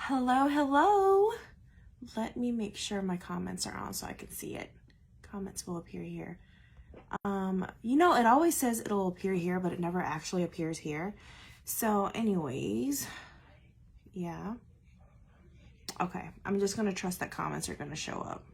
Hello, hello. Let me make sure my comments are on so I can see it. Comments will appear here. It always says it'll appear here, but it never actually appears here. So anyways, yeah. Okay, I'm just gonna trust that comments are gonna show up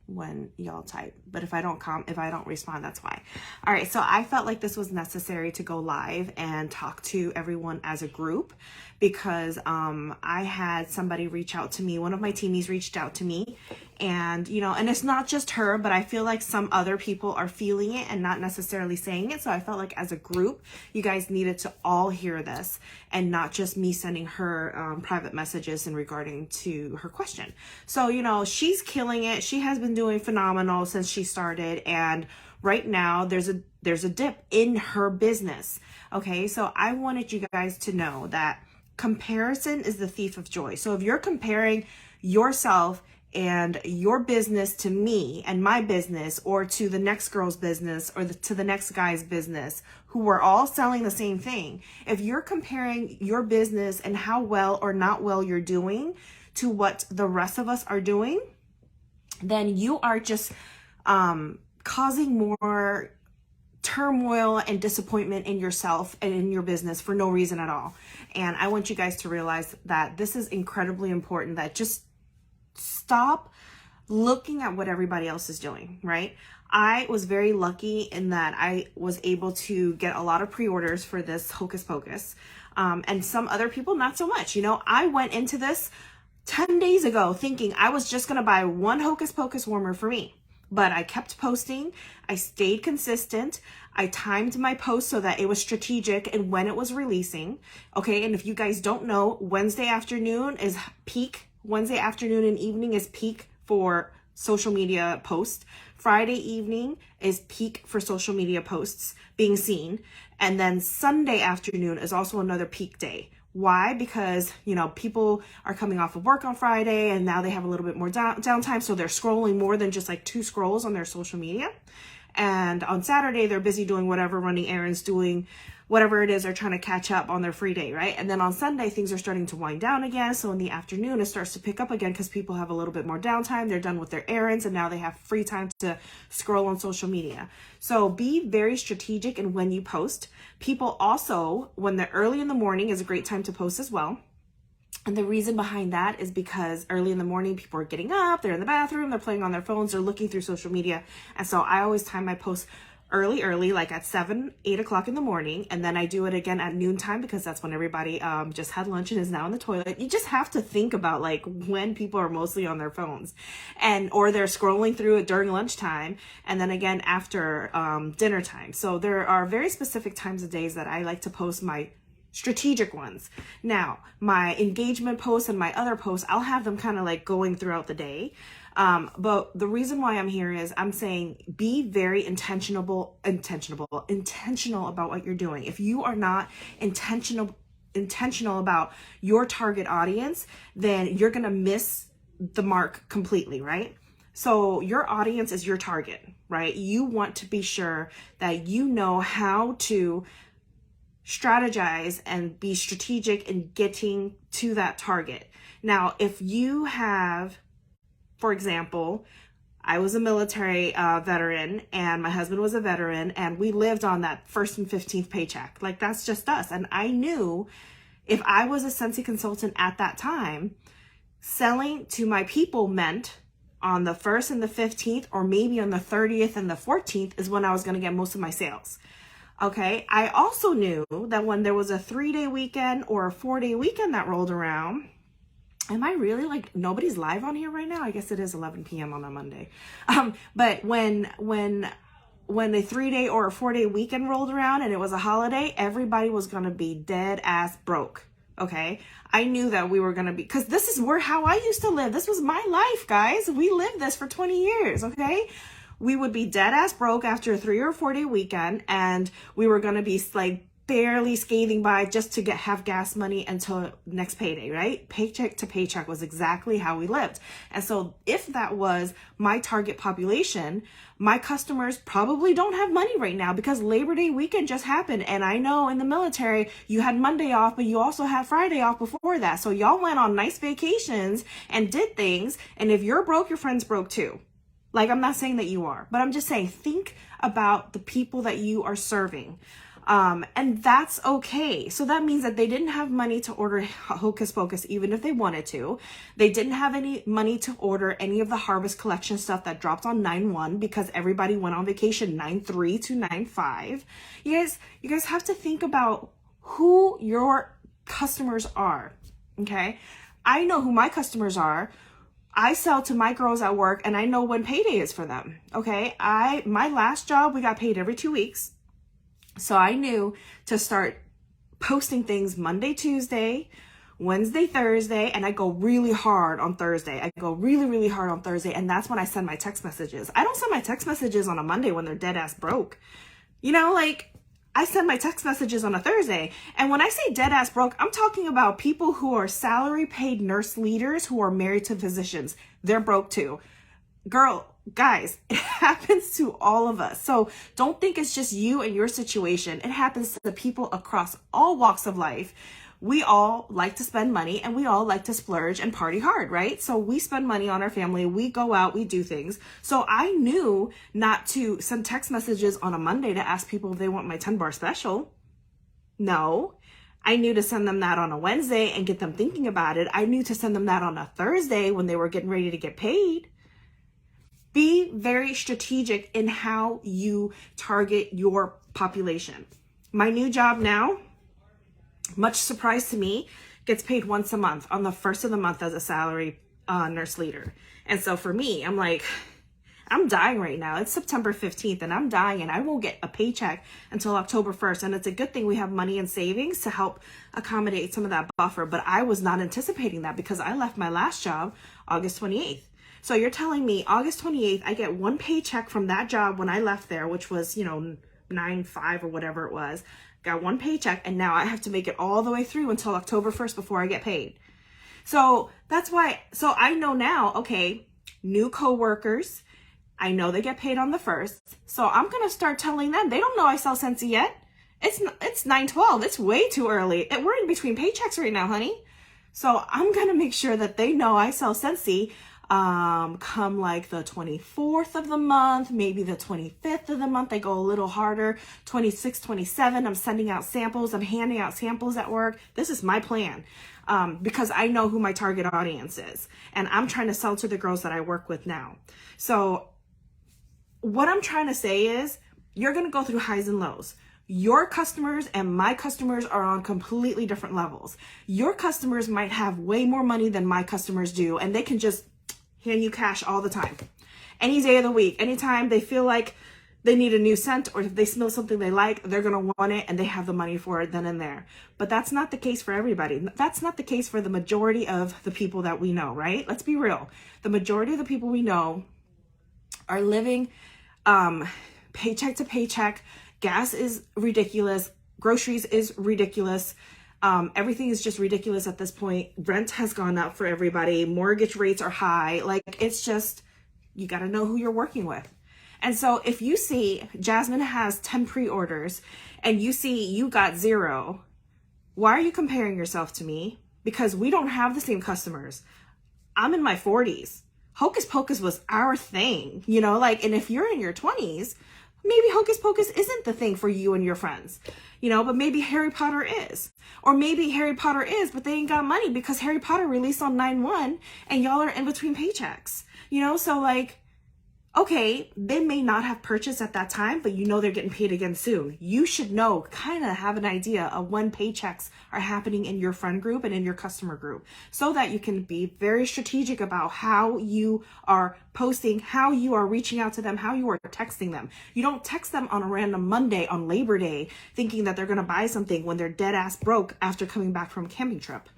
when y'all type, but if I don't respond, that's why. All right, so I felt like this was necessary to go live and talk to everyone as a group because I had somebody reach out to me. One of my teamies reached out to me, and and it's not just her, but I feel like some other people are feeling it and not necessarily saying it. So I felt like as a group, you guys needed to all hear this and not just me sending her private messages in regarding to her question. So she's killing it. She has been doing phenomenal since she started, and right now there's a dip in her business. Okay, so I wanted you guys to know that comparison is the thief of joy. So if you're comparing yourself and your business to me and my business, or to the next girl's business, or to the next guy's business, who are all selling the same thing, if you're comparing your business and how well or not well you're doing to what the rest of us are doing, then you are just causing more turmoil and disappointment in yourself and in your business for no reason at all. And I want you guys to realize that this is incredibly important, that just stop looking at what everybody else is doing, right? I was very lucky in that I was able to get a lot of pre-orders for this Hocus Pocus. And some other people, not so much. I went into this 10 days ago thinking I was just going to buy one Hocus Pocus warmer for me. But I kept posting. I stayed consistent. I timed my post so that it was strategic and when it was releasing. Okay, and if you guys don't know, Wednesday afternoon is peak. Wednesday afternoon and evening is peak for social media posts. Friday evening is peak for social media posts being seen. And then Sunday afternoon is also another peak day. Why? Because, people are coming off of work on Friday and now they have a little bit more downtime. So they're scrolling more than just like 2 scrolls on their social media. And on Saturday, they're busy doing whatever, running errands, doing whatever it is they're trying to catch up on their free day, right? And then on Sunday, things are starting to wind down again. So in the afternoon, it starts to pick up again because people have a little bit more downtime. They're done with their errands and now they have free time to scroll on social media. So be very strategic in when you post. People also, when they're early in the morning is a great time to post as well. And the reason behind that is because early in the morning, people are getting up, they're in the bathroom, they're playing on their phones, they're looking through social media. And so I always time my posts early, like at 7, 8 o'clock in the morning. And then I do it again at noontime because that's when everybody just had lunch and is now in the toilet. You just have to think about like when people are mostly on their phones or they're scrolling through it during lunchtime. And then again after dinner time. So there are very specific times of days that I like to post my strategic ones. Now, my engagement posts and my other posts, I'll have them kind of like going throughout the day. But the reason why I'm here is I'm saying be very intentional about what you're doing. If you are not intentional about your target audience, then you're going to miss the mark completely, right? So your audience is your target, right? You want to be sure that you know how to strategize and be strategic in getting to that target. Now, if you have, for example, I was a military veteran and my husband was a veteran and we lived on that first and 15th paycheck. Like that's just us. And I knew if I was a Scentsy consultant at that time, selling to my people meant on the 1st and the 15th, or maybe on the 30th and the 14th is when I was going to get most of my sales. Okay. I also knew that when there was a 3-day weekend or a 4-day weekend that rolled around, am I really like nobody's live on here right now? I guess it is 11 p.m. on a Monday. But when a 3-day or a 4-day weekend rolled around and it was a holiday, everybody was going to be dead ass broke. Okay. I knew that we were going to be, because this is how I used to live. This was my life, guys. We lived this for 20 years. Okay. We would be dead ass broke after a 3 or 4 day weekend and we were going to be like barely scathing by just to have gas money until next payday, right? Paycheck to paycheck was exactly how we lived. And so if that was my target population, my customers probably don't have money right now because Labor Day weekend just happened. And I know in the military, you had Monday off, but you also had Friday off before that. So y'all went on nice vacations and did things. And if you're broke, your friend's broke too. Like, I'm not saying that you are, but I'm just saying, think about the people that you are serving. And that's okay. So that means that they didn't have money to order Hocus Pocus, even if they wanted to. They didn't have any money to order any of the Harvest Collection stuff that dropped on 9/1 because everybody went on vacation 9/3 to 9/5. You guys have to think about who your customers are. Okay. I know who my customers are. I sell to my girls at work and I know when payday is for them. Okay. My last job, we got paid every 2 weeks. So I knew to start posting things Monday, Tuesday, Wednesday, Thursday, and I go really hard on Thursday. I go really, really hard on Thursday. And that's when I send my text messages. I don't send my text messages on a Monday when they're dead ass broke. You know, like, I send my text messages on a Thursday. And when I say dead ass broke, I'm talking about people who are salary paid nurse leaders who are married to physicians. They're broke too. Guys, it happens to all of us. So don't think it's just you and your situation. It happens to the people across all walks of life. We all like to spend money and we all like to splurge and party hard, right? So we spend money on our family, we go out, we do things. So I knew not to send text messages on a Monday to ask people if they want my 10-bar special. No, I knew to send them that on a Wednesday and get them thinking about it. I knew to send them that on a Thursday when they were getting ready to get paid. Be very strategic in how you target your population. My new job now, much surprise to me, gets paid once a month on the first of the month as a salary nurse leader. And so for me, I'm like, I'm dying right now. It's September 15th and I'm dying and I won't get a paycheck until October 1st. And it's a good thing we have money in savings to help accommodate some of that buffer. But I was not anticipating that because I left my last job August 28th. So you're telling me August 28th, I get one paycheck from that job when I left there, which was, 9/5 or whatever it was. Got one paycheck and now I have to make it all the way through until October 1st before I get paid. So that's why, so I know now, okay, new coworkers, I know they get paid on the 1st. So I'm going to start telling them, they don't know I sell Scentsy yet. It's 9/12. It's way too early. We're in between paychecks right now, honey. So I'm going to make sure that they know I sell Scentsy come like the 24th of the month, maybe the 25th of the month. I go a little harder, 26, 27. I'm sending out samples. I'm handing out samples at work. This is my plan because I know who my target audience is. And I'm trying to sell to the girls that I work with now. So what I'm trying to say is you're going to go through highs and lows. Your customers and my customers are on completely different levels. Your customers might have way more money than my customers do, and they can just hand you cash all the time. Any day of the week, anytime they feel like they need a new scent or if they smell something they like, they're going to want it and they have the money for it then and there. But that's not the case for everybody. That's not the case for the majority of the people that we know, right? Let's be real. The majority of the people we know are living paycheck to paycheck. Gas is ridiculous. Groceries is ridiculous. Everything is just ridiculous at this point. Rent has gone up for everybody. Mortgage rates are high. Like, it's just, you got to know who you're working with. And so if you see Jasmine has 10 pre-orders and you see you got 0, why are you comparing yourself to me? Because we don't have the same customers. I'm in my 40s. Hocus Pocus was our thing, and if you're in your 20s, maybe Hocus Pocus isn't the thing for you and your friends, but maybe Harry Potter is. Or maybe Harry Potter is, but they ain't got money because Harry Potter released on 9/1 and y'all are in between paychecks, so okay, they may not have purchased at that time, but they're getting paid again soon. You should know, kind of have an idea of when paychecks are happening in your friend group and in your customer group so that you can be very strategic about how you are posting, how you are reaching out to them, how you are texting them. You don't text them on a random Monday on Labor Day thinking that they're going to buy something when they're dead ass broke after coming back from a camping trip.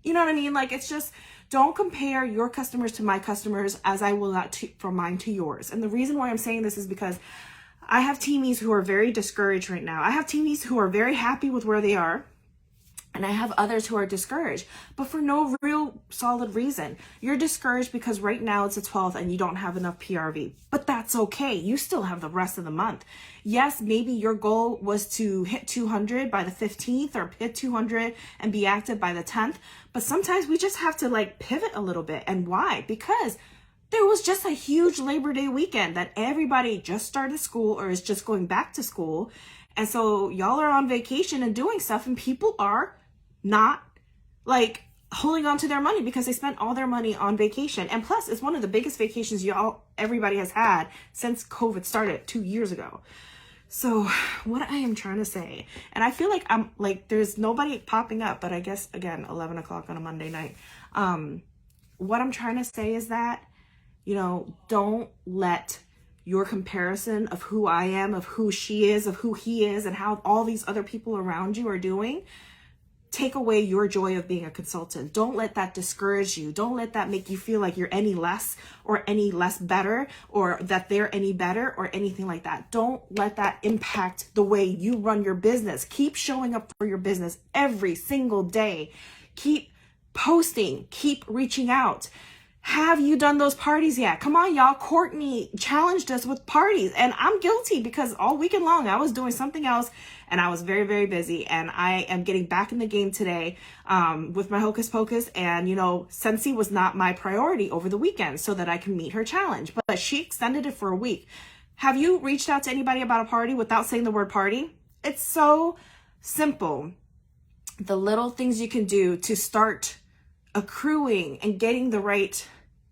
You know what I mean? It's just, don't compare your customers to my customers as I will not from mine to yours. And the reason why I'm saying this is because I have teamies who are very discouraged right now. I have teamies who are very happy with where they are. And I have others who are discouraged, but for no real solid reason. You're discouraged because right now it's the 12th and you don't have enough PRV, but that's okay. You still have the rest of the month. Yes, maybe your goal was to hit 200 by the 15th or hit 200 and be active by the 10th. But sometimes we just have to like pivot a little bit. And why? Because there was just a huge Labor Day weekend that everybody just started school or is just going back to school. And so y'all are on vacation and doing stuff, and people are not like holding on to their money because they spent all their money on vacation. And plus, it's one of the biggest vacations everybody has had since COVID started 2 years ago. So what I am trying to say, and I feel like I'm like, there's nobody popping up, but I guess again, 11 o'clock on a Monday night. What I'm trying to say is that, you know, don't let your comparison of who I am, of who she is, of who he is, and how all these other people around you are doing take away your joy of being a consultant. Don't let that discourage you. Don't let that make you feel like you're any less or any less better, or that they're any better or anything like that. Don't let that impact the way you run your business. Keep showing up for your business every single day. Keep posting, keep reaching out. Have you done those parties yet? Come on, y'all. Courtney challenged us with parties, and I'm guilty because all weekend long I was doing something else and I was very, very busy, and I am getting back in the game today with my Hocus Pocus. And, you know, Scentsy was not my priority over the weekend so that I can meet her challenge, but she extended it for a week. Have you reached out to anybody about a party without saying the word party? It's so simple. The little things you can do to start accruing and getting the right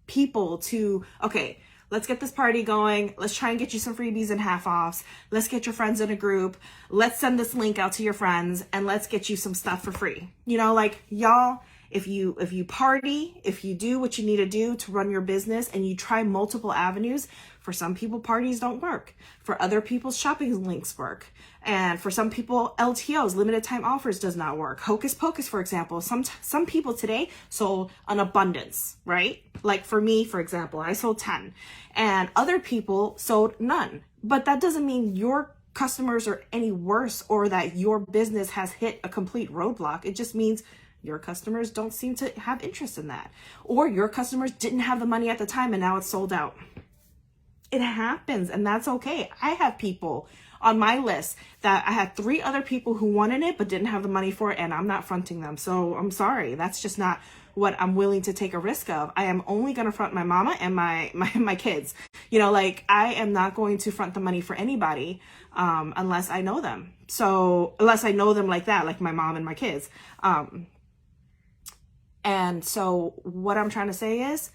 people to, okay, let's get this party going. Let's try and get you some freebies and half offs. Let's get your friends in a group. Let's send this link out to your friends and let's get you some stuff for free. You know, like y'all, if you party, if you do what you need to do to run your business and you try multiple avenues, for some people, parties don't work. For other people, shopping links work. And for some people, LTOs, limited time offers, does not work. Hocus Pocus, for example, some people today sold an abundance, right? Like for me, for example, I sold 10 and other people sold none. But that doesn't mean your customers are any worse or that your business has hit a complete roadblock. It just means your customers don't seem to have interest in that. Or your customers didn't have the money at the time and now it's sold out. It happens, and that's okay. I have people on my list that I had 3 other people who wanted it but didn't have the money for it, and I'm not fronting them. So I'm sorry. That's just not what I'm willing to take a risk of. I am only going to front my mama and my kids. You know, like I am not going to front the money for anybody unless I know them. So unless I know them like that, like my mom and my kids. And so what I'm trying to say is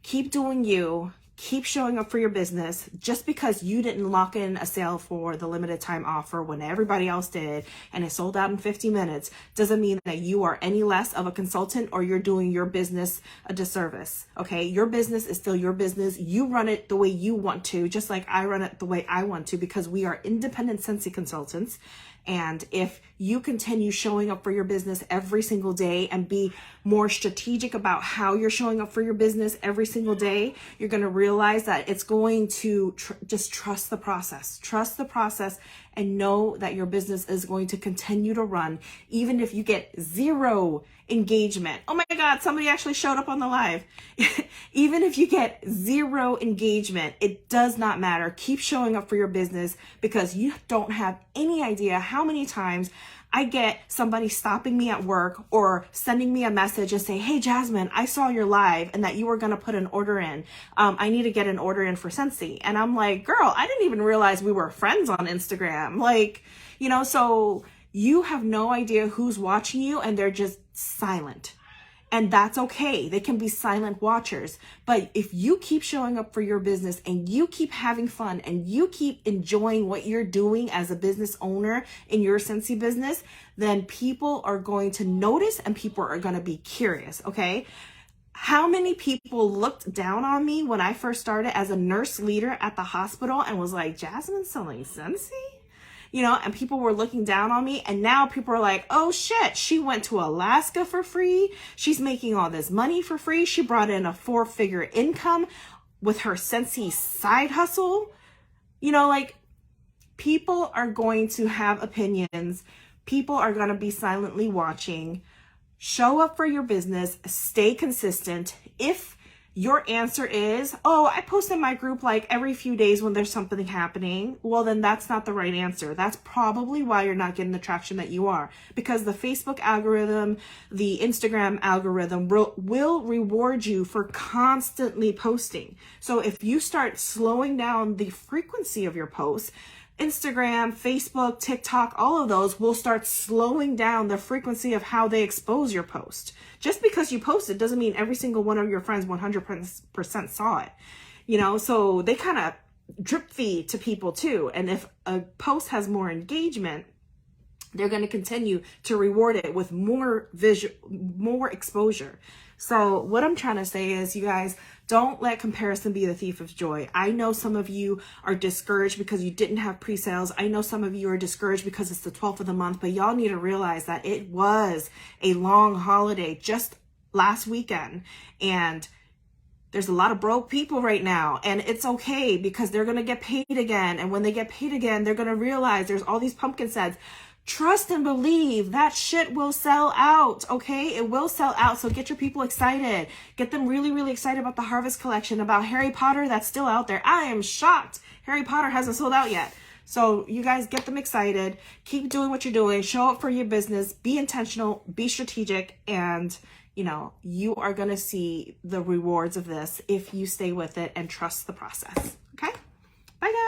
keep doing you. Keep showing up for your business. Just because you didn't lock in a sale for the limited time offer when everybody else did and it sold out in 50 minutes doesn't mean that you are any less of a consultant or you're doing your business a disservice. Okay, your business is still your business. You run it the way you want to, just like I run it the way I want to, because we are independent Scentsy consultants. And if you continue showing up for your business every single day and be more strategic about how you're showing up for your business every single day, you're going to realize that it's going to just trust the process and know that your business is going to continue to run even if you get 0 engagement. Oh my God, somebody actually showed up on the live. Even if you get 0 engagement, it does not matter. Keep showing up for your business because you don't have any idea how many times I get somebody stopping me at work or sending me a message and say, hey, Jasmine, I saw your live and that you were going to put an order in. I need to get an order in for Scentsy. And I'm like, girl, I didn't even realize we were friends on Instagram. Like, you know, so you have no idea who's watching you and they're just silent. And that's okay. They can be silent watchers. But if you keep showing up for your business and you keep having fun and you keep enjoying what you're doing as a business owner in your Scentsy business, then people are going to notice and people are going to be curious, okay? How many people looked down on me when I first started as a nurse leader at the hospital and was like, Jasmine selling Scentsy? You know, and people were looking down on me, and now people are like, oh shit, she went to Alaska for free. She's making all this money for free. She brought in a 4-figure income with her Scentsy side hustle. You know, like People are going to have opinions. People are going to be silently watching. Show up for your business. Stay consistent. If your answer is, oh, I post in my group like every few days when there's something happening, well, then that's not the right answer. That's probably why you're not getting the traction that you are, because the Facebook algorithm, the Instagram algorithm will reward you for constantly posting. So if you start slowing down the frequency of your posts, Instagram, Facebook, TikTok, all of those will start slowing down the frequency of how they expose your post. Just because you post it doesn't mean every single one of your friends 100% saw it. You know, so they kind of drip feed to people too. And if a post has more engagement, they're going to continue to reward it with more exposure. So what I'm trying to say is, you guys, don't let comparison be the thief of joy. I know some of you are discouraged because you didn't have pre-sales. I know some of you are discouraged because it's the 12th of the month, but y'all need to realize that it was a long holiday just last weekend, and there's a lot of broke people right now, and it's okay because they're going to get paid again. And when they get paid again, they're going to realize there's all these pumpkin sets. Trust and believe that shit will sell out, okay? It will sell out, so get your people excited. Get them really, really excited about the Harvest Collection, about Harry Potter that's still out there. I am shocked Harry Potter hasn't sold out yet. So you guys get them excited. Keep doing what you're doing. Show up for your business. Be intentional. Be strategic. And, you know, you are going to see the rewards of this if you stay with it and trust the process.